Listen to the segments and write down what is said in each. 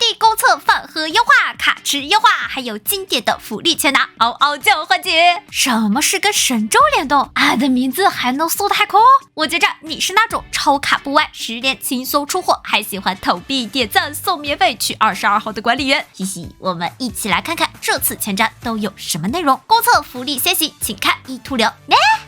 币公测饭盒优化、卡池优化，还有经典的福利全拿，嗷嗷叫环节。什么是跟神州联动？俺的名字还能搜太空？我觉着你是那种超卡不歪，10连轻松出货，还喜欢投币点赞送免费去22号的管理员。嘻嘻，我们一起来看看这次前瞻都有什么内容。公测福利先行，请看一图流。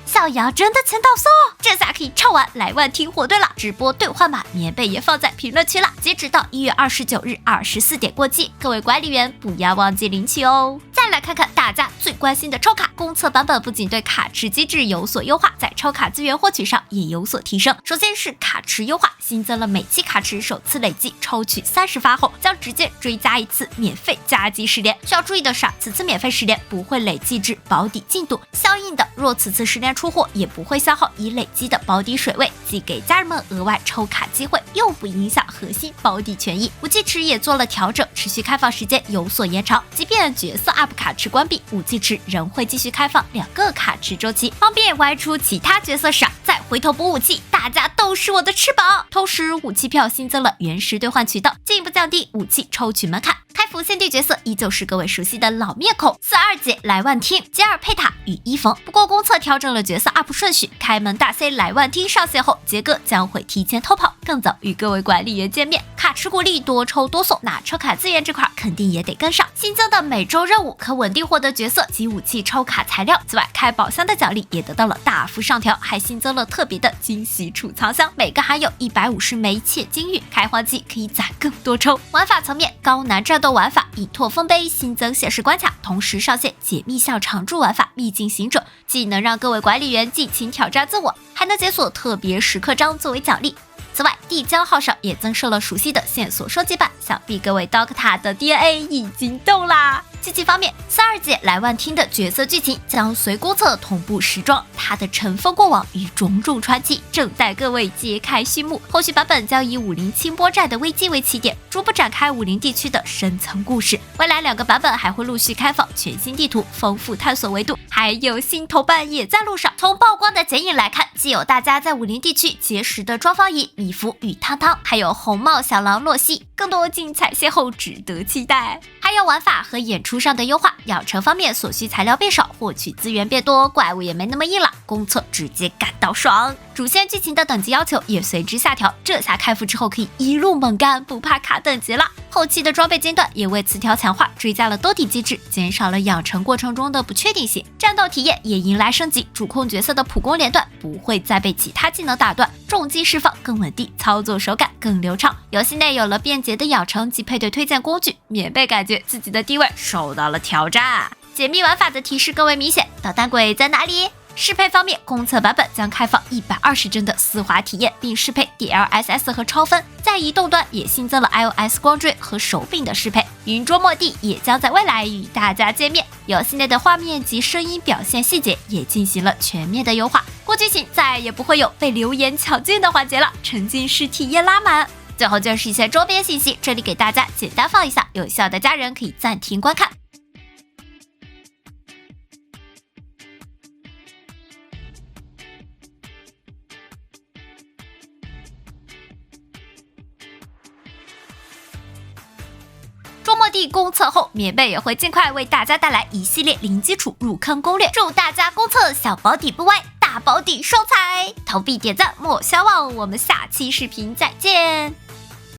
小姚真的签到送，这下可以畅玩来万听火对了。直播兑换码棉被也放在评论区了，截止到1月29日24点过期，各位管理员不要忘记领取哦。再来看看大家最关心的抽卡公测版本，不仅对卡池机制有所优化，在抽卡资源获取上也有所提升。首先是卡池优化，新增了每期卡池首次累计抽取30发后，将直接追加一次免费加急10连。需要注意的是，此次免费10连不会累计至保底进度，相应的，若此次10连出货，也不会消耗已累积的保底水位，既给家人们额外抽卡机会，又不影响核心保底权益。武器池也做了调整，持续开放时间有所延长，即便角色 UP 卡池关闭，武器池仍会继续开放2个卡池周期，方便外出其他角色时再回头补武器。大家都是我的翅膀。同时，武器票新增了原石兑换渠道，进一步降低武器抽取门槛。开服限定角色依旧是各位熟悉的老面孔，42姐莱万汀、吉尔佩塔与伊冯。不过公测调整了角色 UP 顺序，开门大 C 莱万汀上线后，杰哥将会提前偷跑，更早与各位管理员见面。卡池鼓励多抽多送，那抽卡资源这块肯定也得跟上。新增的每周任务可稳定获得角色及武器抽卡材料，此外开宝箱的奖励也得到了大幅上调，还新增了特别的惊喜储藏箱，每个含有150枚窃金玉，开荒季可以攒更多抽。玩法层面，高难战斗玩法以拓丰碑新增显示关卡，同时上线解密项常驻玩法秘境行者，既能让各位管理员尽情挑战自我，还能解锁特别时刻章作为奖励。此外，帝江号上也增设了熟悉的线索收集版，想必各位 DOTA 的 DNA 已经动啦。剧情方面，32届莱万汀的角色剧情将随公测同步时装，他的尘封过往与种种传奇正待各位揭开序幕。后续版本将以50清波寨的危机为起点，逐步展开50地区的深层故事。未来2个版本还会陆续开放全新地图，丰富探索维度，还有新头版也在路上。从曝光的剪影来看，既有大家在50地区结识的庄方仪、米芙与汤汤，还有红帽小狼洛西，更多精彩邂逅值得期待。还有玩法和演出上的优化，养成方面所需材料变少，获取资源变多，怪物也没那么硬了，公测直接干到爽。主线剧情的等级要求也随之下调，这下开服之后可以一路猛干，不怕卡等级了。后期的装备间断也为词条强化，追加了兜底机制，减少了养成过程中的不确定性。战斗体验也迎来升级，主控角色的普攻连段不会再被其他技能打断，重击释放更稳定，操作手感更流畅。游戏内有了便捷的养成及配对推荐工具，免被感觉自己的地位受到了挑战。解密玩法的提示更为明显，导弹鬼在哪里？适配方面，公测版本将开放120帧的丝滑体验，并适配 DLSS 和超分。在移动端也新增了 iOS 光追和手柄的适配。云捉末地也将在未来与大家见面。游戏内的画面及声音表现细节也进行了全面的优化。过剧情再也不会有被留言抢镜的环节了，沉浸式体验拉满。最后就是一些周边信息，这里给大家简单放一下，有需要的家人可以暂停观看。周末地公测后，棉被也会尽快为大家带来一系列零基础入坑攻略，祝大家公测小保底不歪，大保底双财！投币点赞莫相忘，我们下期视频再见。